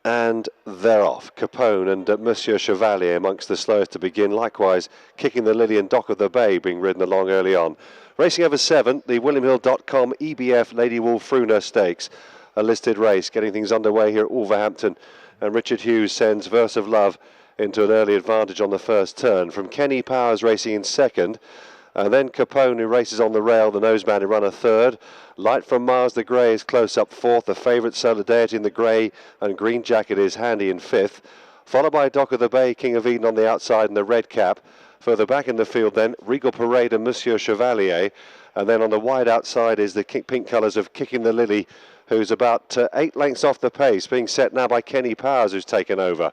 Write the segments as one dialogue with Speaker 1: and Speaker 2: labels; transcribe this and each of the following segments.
Speaker 1: And they're off. Capone and Monsieur Chevalier amongst the slowest to begin. Likewise, Kicking the Lily and Dock of the Bay being ridden along early on. Racing over 7, the WilliamHill.com EBF Lady Wulfruna Stakes. A listed race, getting things underway here at Wolverhampton. And Richard Hughes sends Verse of Love into an early advantage on the first turn. From Kenny Powers racing in second. And then Capone, who races on the rail, the noseman, who run a third. Light from Mars the Grey is close up fourth. The favourite Solidarity in the grey and green jacket is handy in fifth. Followed by Dock of the Bay, King of Eden on the outside in the red cap. Further back in the field then, Regal Parade and Monsieur Chevalier. And then on the wide outside is the pink colours of Kicking the Lily, who's about 8 lengths off the pace, being set now by Kenny Powers, who's taken over.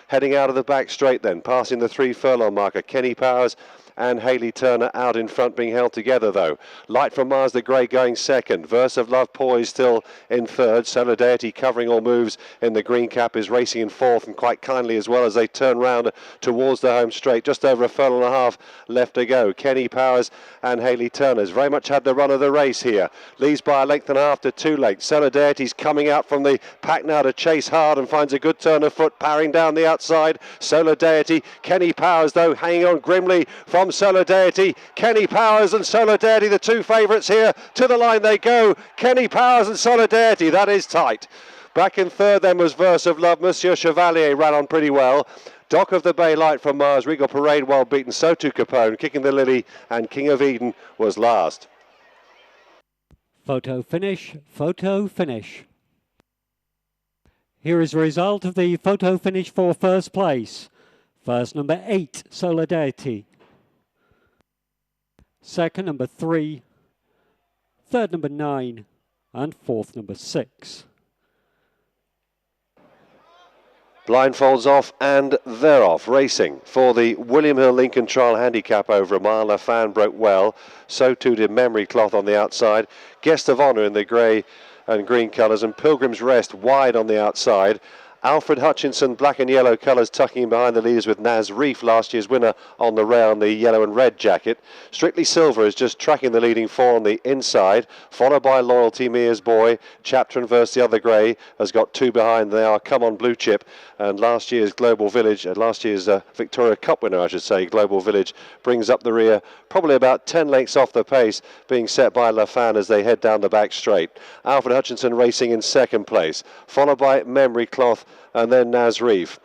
Speaker 1: Heading out of the back straight then, passing the 3 furlong marker. Kenny Powers and Hayley Turner out in front, being held together though. Light from Mars the Grey going second. Verse of Love poised still in third. Solidarity covering all moves in the green cap is racing in fourth, and quite kindly as well as they turn round towards the home straight. Just over a furlong and a half left to go. Kenny Powers and Hayley Turner's very much had the run of the race here. Leads by a length and a half to 2 lengths. Solidarity's coming out from the pack now to chase hard and finds a good turn of foot, powering down the outside. Solidarity. Kenny Powers though hanging on grimly from Solidarity. Kenny Powers and Solidarity, the 2 favourites here. To the line they go. Kenny Powers and Solidarity. That is tight. Back in third then was Verse of Love. Monsieur Chevalier ran on pretty well. Dock of the Bay, Light from Mars, Regal Parade well beaten. So too Capone. Kicking the Lily and King of Eden was last.
Speaker 2: Photo finish. Photo finish. Here is the result of the photo finish for first place. First, number 8, Solidarity. Second, number 3. Third, number 9. And fourth, number 6.
Speaker 1: Blindfolds off and they're off. Racing for the William Hill Lincoln Trial Handicap over a mile. A fan broke well. So too did Memory Cloth on the outside. Guest of Honour in the grey and green colours, and Pilgrim's Rest wide on the outside. Alfred Hutchinson, black and yellow colours, tucking in behind the leaders with Naz Reef, last year's winner, on the rail in the yellow and red jacket. Strictly Silver is just tracking the leading 4 on the inside, followed by Loyalty, Mia's Boy. Chapter and Verse, the other grey, has got 2 behind. They are Come On Blue Chip, and last year's Global Village, last year's Victoria Cup winner, I should say, Global Village, brings up the rear, probably about 10 lengths off the pace, being set by La Fan as they head down the back straight. Alfred Hutchinson racing in second place, followed by Memory Cloth and then Naz Reef.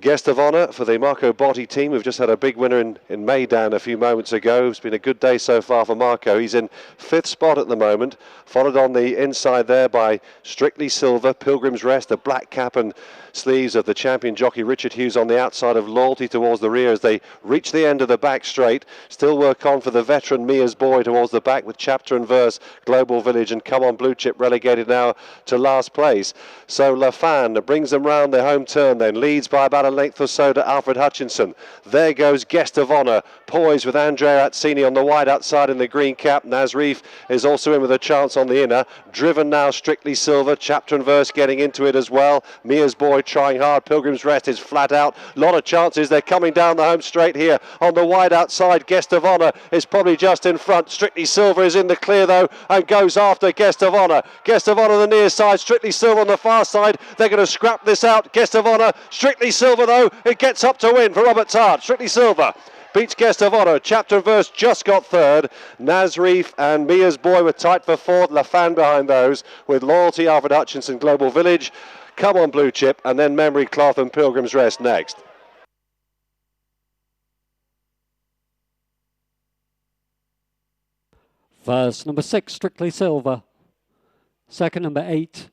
Speaker 1: Guest of Honour for the Marco Botti team. We've just had a big winner in Maidan a few moments ago. It's been a good day so far for Marco. He's in 5th spot at the moment, followed on the inside there by Strictly Silver, Pilgrim's Rest, the black cap and sleeves of the champion jockey Richard Hughes on the outside of Loyalty towards the rear as they reach the end of the back straight. Still work on for the veteran Mia's Boy towards the back with Chapter and Verse, Global Village and Come On Blue Chip relegated now to last place. So La Fan brings them round their home turn then, leads by about a length or so to Alfred Hutchinson. There goes Guest of Honour, poised with Andrea Azzini on the wide outside in the green cap. Naz Reef is also in with a chance on the inner. Driven now Strictly Silver, Chapter and Verse getting into it as well. Mia's Boy trying hard. Pilgrim's Rest is flat out. A lot of chances. They're coming down the home straight here on the wide outside. Guest of Honour is probably just in front. Strictly Silver is in the clear though and goes after Guest of Honour. Guest of Honour the near side. Strictly Silver on the far side. They're going to scrap this out. Guest of Honour. Strictly Silver though. It gets up to win for Robert Tart. Strictly Silver beats Guest of Honour. Chapter and Verse just got third. Naz Reef and Mia's Boy were tight for fourth. La Fan behind those with Loyalty, Alfred Hutchinson, Global Village, Come On Blue Chip, and then Memory Cloth and Pilgrim's Rest next.
Speaker 2: First, number 6, Strictly Silver. Second, number 8.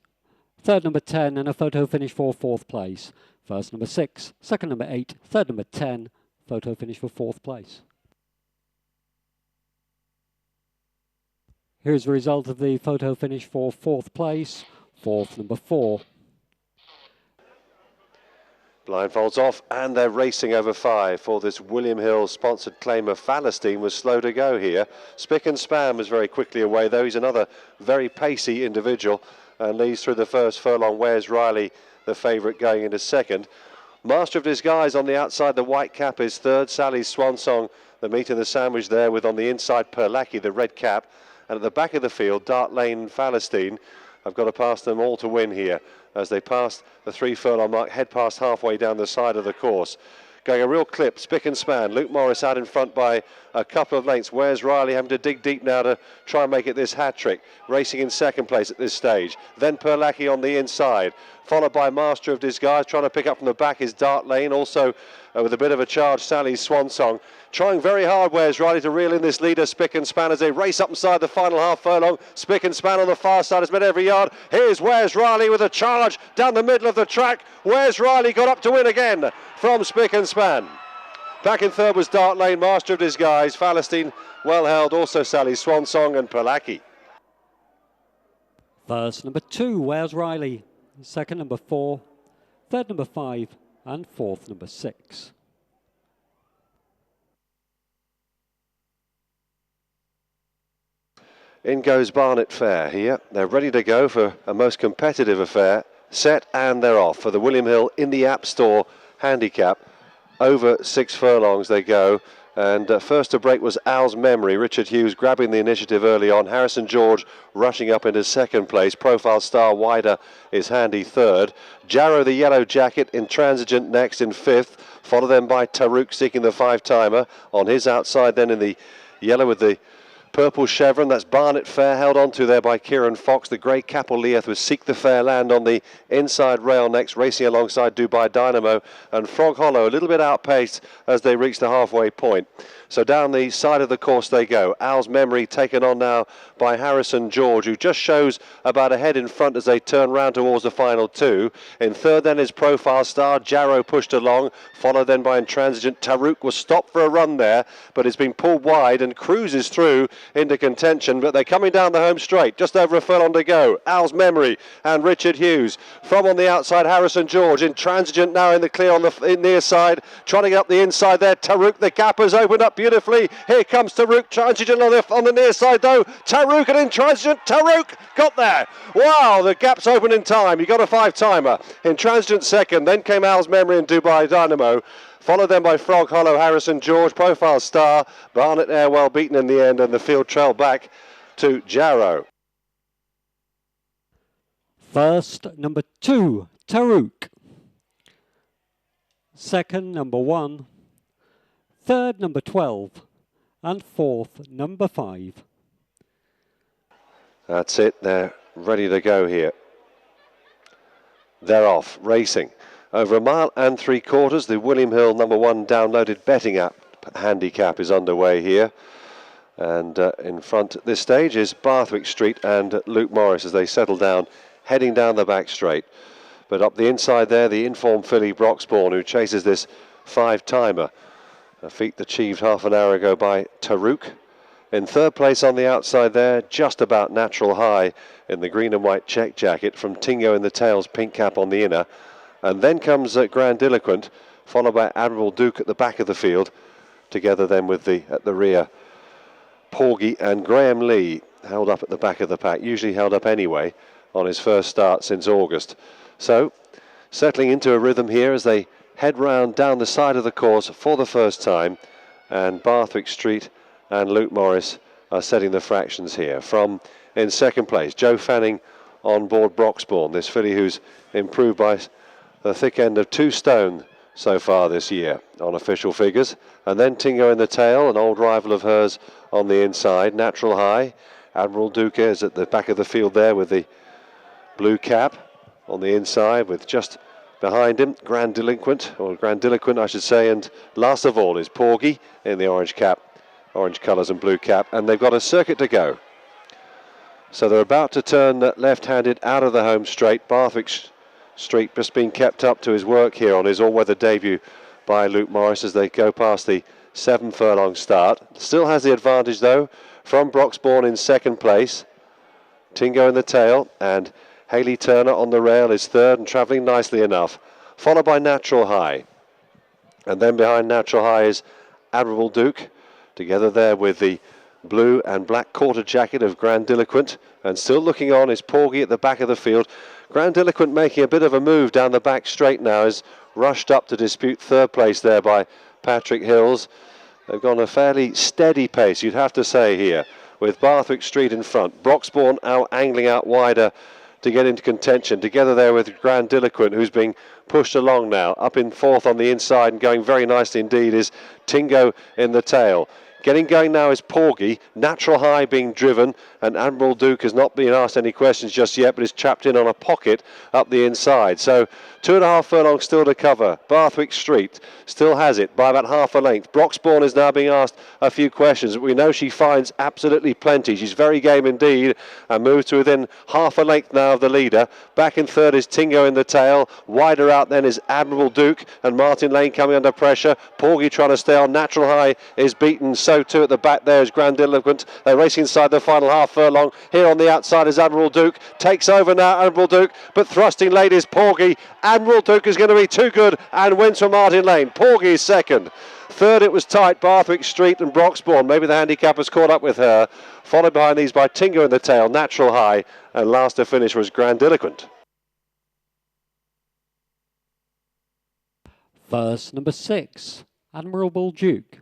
Speaker 2: Third, number 10, and a photo finish for fourth place. First, number 6. Second, number 8. Third, number 10. Photo finish for fourth place. Here's the result of the photo finish for fourth place. Fourth, number 4.
Speaker 1: Blindfolds off and they're racing over 5 for this William Hill sponsored claimer. Falastine was slow to go here. Spick and Span was very quickly away though. He's another very pacey individual and leads through the first furlong. Where's Riley, the favourite, going into second. Master of Disguise on the outside, the white cap is third. Sally's Swan Song, the meat of the sandwich there, with on the inside Perlacki, the red cap. And at the back of the field, Dart Lane and Falastine. I've got to pass them all to win here. as they pass the 3 furlong mark, head past halfway down the side of the course. Going a real clip, spick and span. Luke Morris out in front by a couple of lengths. Where's Riley having to dig deep now to try and make it this hat-trick. Racing in second place at this stage. Then Perlacki on the inside, followed by Master of Disguise. Trying to pick up from the back is Dart Lane. Also with a bit of a charge, Sally's Swan Song. Trying very hard, Where's Riley, to reel in this leader, Spick and Span, as they race up inside the final half furlong. Spick and Span on the far side has met every yard. Here's Where's Riley with a charge down the middle of the track. Where's Riley got up to win again from Spick and Span. Back in third was Dart Lane, Master of Disguise, Falastine, well held, also Sally's Swan Song and Perlacki.
Speaker 2: First number 2, Where's Riley? Second number 4, third number 5, and fourth number 6.
Speaker 1: In goes Barnet Fair here. They're ready to go for a most competitive affair. Set and they're off for the William Hill in the App Store handicap. Over 6 furlongs they go. And first to break was Al's Memory. Richard Hughes grabbing the initiative early on. Harrison George rushing up into second place. Profile Star Wider is handy third. Jarrow the Yellow Jacket Intransigent next in fifth. Follow them by Taruk seeking the 5-timer. On his outside then in the yellow with the purple chevron, that's Barnet Fair, held on to there by Kieran Fox. The grey Capel Leith with Seek the Fair Land on the inside rail next, racing alongside Dubai Dynamo, and Frog Hollow a little bit outpaced as they reach the halfway point. So down the side of the course they go. Al's Memory taken on now by Harrison George, who just shows about a head in front as they turn round towards the final 2. In third then is Profile Star. Jarrow pushed along, followed then by Intransigent. Taruk was stopped for a run there, but it's been pulled wide and cruises through into contention, but they're coming down the home straight, just over a furlong to go. Al's Memory and Richard Hughes. From on the outside, Harrison George. Intransigent now in the clear on the near side, trying to get up the inside there. Taruk, the gap has opened up beautifully. Here comes Taruk. Intransigent on the near side though. Taruk and Intransigent. Taruk got there. Wow, the gap's open in time. He got a 5-timer. Intransigent second, then came Al's Memory and Dubai Dynamo. Followed then by Frog Hollow, Harrison George, Profile Star, Barnet Air well beaten in the end, and the field trailed back to Jarrow.
Speaker 2: First number 2, Taruk. Second number 1, third number 12, and fourth number 5.
Speaker 1: That's it, they're ready to go here. They're off, racing. Over 1.75 miles, the William Hill number 1 downloaded betting app handicap is underway here. And in front at this stage is Barthwick Street and Luke Morris as they settle down, heading down the back straight. But up the inside there, the informed filly Broxbourne, who chases this 5-timer. A feat achieved half an hour ago by Taruk. In third place on the outside there, just about Natural High in the green and white check jacket from Tingo in the tails, pink cap on the inner. And then comes Grandiloquent, followed by Admiral Duke at the back of the field, together then with at the rear Porgy and Graham Lee, held up at the back of the pack, usually held up anyway on his first start since August. So settling into a rhythm here as they head round down the side of the course for the first time, and Barthwick Street and Luke Morris are setting the fractions here. From in second place, Joe Fanning on board Broxbourne, this filly who's improved by the thick end of 2 stone so far this year on official figures. And then Tingo in the tail, an old rival of hers on the inside. Natural High. Admiral Duque is at the back of the field there with the blue cap on the inside, with just behind him Grandiloquent I should say, and last of all is Porgy in the orange cap, orange colours and blue cap, and they've got a circuit to go. So they're about to turn left-handed out of the home straight. Barthwick Street just being kept up to his work here on his all-weather debut by Luke Morris as they go past the 7 furlong start. Still has the advantage though from Broxbourne in second place. Tingo in the tail, and Hayley Turner on the rail is third and travelling nicely enough, followed by Natural High. And then behind Natural High is Admiral Duke, together there with the blue and black quarter jacket of Grandiloquent, and still looking on is Porgy at the back of the field. Grandiloquent making a bit of a move down the back straight now, is rushed up to dispute third place there by Patrick Hills. They've gone a fairly steady pace, you'd have to say here, with Barthwick Street in front. Broxbourne out angling out wider to get into contention. Together there with Grandiloquent, who's being pushed along now. Up in fourth on the inside and going very nicely indeed is Tingo in the tail. Getting going now is Porgy, Natural High being driven, and Admiral Duke has not been asked any questions just yet, but is trapped in on a pocket up the inside. So 2.5 furlongs still to cover. Bathwick Street still has it by about half a length. Broxbourne is now being asked a few questions. We know she finds absolutely plenty. She's very game indeed and moves to within half a length now of the leader. Back in third is Tingo in the tail. Wider out then is Admiral Duke and Martin Lane coming under pressure. Porgy trying to stay on. Natural High is beaten. So too at the back there is Grandiloquent. They're racing inside the final half furlong. Here on the outside is Admiral Duke. Takes over now Admiral Duke, but thrusting late is Porgy. Admiral Duke is going to be too good and wins for Martin Lane. Porgy is second. Third it was tight, Bathwick Street and Broxbourne. Maybe the handicap has caught up with her. Followed behind these by Tingo in the tail, Natural High, and last to finish was Grandiloquent.
Speaker 2: First, number 6, Admirable Duke.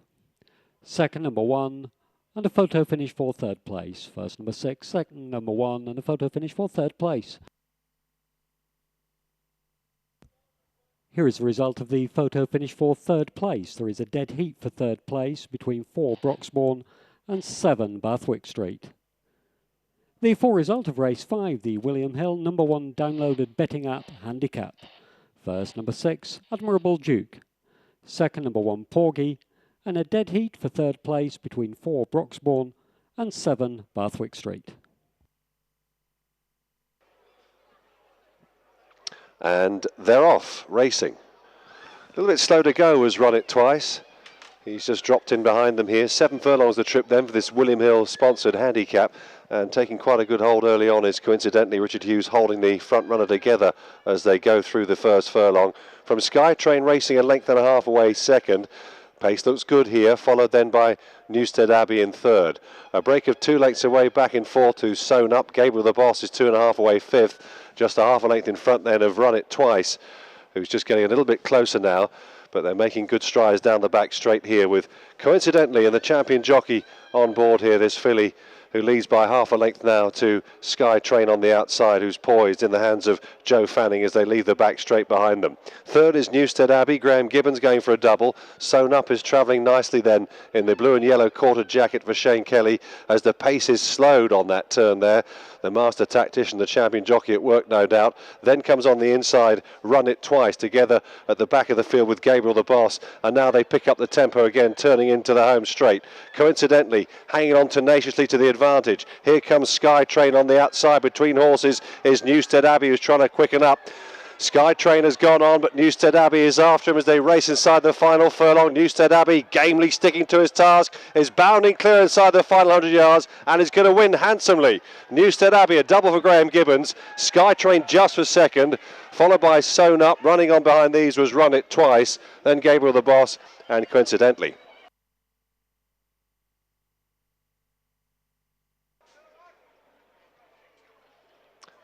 Speaker 2: Second, number 1, and a photo finish for third place. First, number 6, second, number 1, and a photo finish for third place. Here is the result of the photo finish for third place. There is a dead heat for third place between 4 Broxbourne and 7 Bathwick Street. The full result of race 5, the William Hill number 1 downloaded betting app handicap. First, number 6, Admirable Duke. Second, number 1, Porgy, and a dead heat for third place between 4 Broxbourne and 7 Bathwick Street.
Speaker 1: And they're off, racing. A little bit slow to go was Run It Twice. He's just dropped in behind them here. 7 furlongs the trip then for this William Hill sponsored handicap. And taking quite a good hold early on is coincidentally Richard Hughes holding the front runner together as they go through the first furlong. From Skytrain racing a length and a half away second. Pace looks good here, followed then by Newstead Abbey in third. A break of 2 lengths away back in fourth to Sewn Up. Gabriel the Boss is 2.5 away fifth. Just a half a length in front then of Run It Twice, who's just getting a little bit closer now. But they're making good strides down the back straight here with, coincidentally, and the champion jockey on board here, this filly, who leads by half a length now to Skytrain on the outside, who's poised in the hands of Joe Fanning as they leave the back straight behind them. Third is Newstead Abbey. Graham Gibbons going for a double. Sewn Up is travelling nicely then in the blue and yellow quarter jacket for Shane Kelly as the pace is slowed on that turn there. The master tactician, the champion jockey at work, no doubt. Then comes on the inside, Run It Twice, together at the back of the field with Gabriel the Boss. And now they pick up the tempo again, turning into the home straight. Coincidentally, hanging on tenaciously to the advantage. Here comes Skytrain on the outside between horses is Newstead Abbey, who's trying to quicken up. Skytrain has gone on, but Newstead Abbey is after him as they race inside the final furlong. Newstead Abbey, gamely sticking to his task, is bounding clear inside the final 100 yards and is going to win handsomely. Newstead Abbey, a double for Graham Gibbons. Skytrain just for second, followed by Sewn Up. Running on behind these was Run It Twice, then Gabriel the Boss, and coincidentally.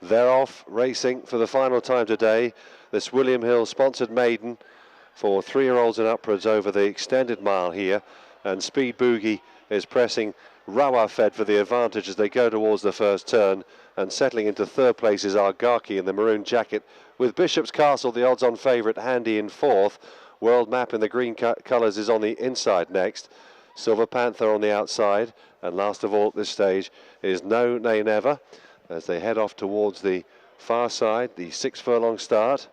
Speaker 1: They're off racing for the final time today. This William Hill sponsored maiden for 3-year-olds and upwards over the extended mile here. And Speed Boogie is pressing Rawa Fed for the advantage as they go towards the first turn. And settling into third place is Argaki in the maroon jacket, with Bishop's Castle, the odds-on favourite, handy in fourth. World Map in the green colours is on the inside next. Silver Panther on the outside. And last of all at this stage is No Nay Never, as they head off towards the far side, the 6 furlong start.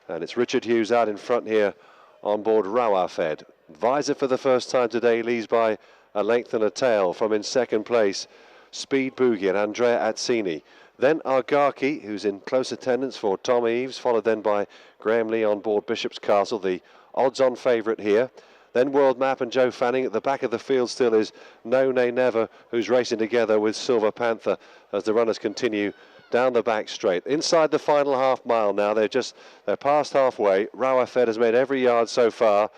Speaker 1: And it's Richard Hughes out in front here on board Rawa Fed. Visor for the first time today leads by a length and a tail from in second place Speed Boogie and Andrea Azzini. Then Argaki, who's in close attendance for Tom Eves, followed then by Graham Lee on board Bishop's Castle, the odds-on favourite here. Then World Map and Joe Fanning. At the back of the field still is No Nay Never, who's racing together with Silver Panther as the runners continue down the back straight. Inside the final half mile now, they're past halfway. Rawa Fed has made every yard so far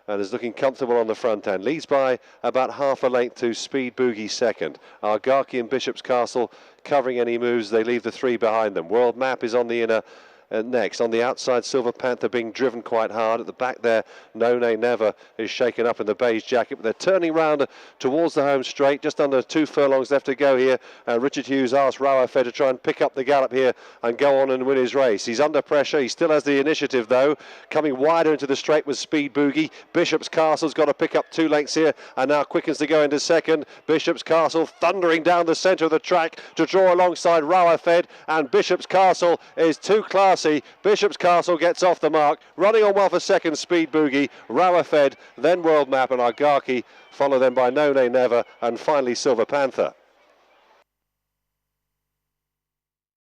Speaker 1: and is looking comfortable on the front end. Leads by about half a length to Speed Boogie second. Argaki and Bishop's Castle covering any moves. They leave the 3 behind them. World Map is on the inner next. On the outside, Silver Panther being driven quite hard. At the back there, No Nay Never is shaken up in the beige jacket, but they're turning round towards the home straight. Just under 2 furlongs left to go here. Richard Hughes asked Rower to try and pick up the gallop here and go on and win his race. He's under pressure. He still has the initiative, though. Coming wider into the straight with Speed Boogie. Bishop's Castle's got to pick up 2 lengths here and now quickens to go into second. Bishop's Castle thundering down the centre of the track to draw alongside Rower and Bishop's Castle is too classy. Bishop's Castle gets off the mark. Running on well for second, Speed Boogie. Rower then World Map and Agaki, follow them by No Nay Never and finally Silver Panther.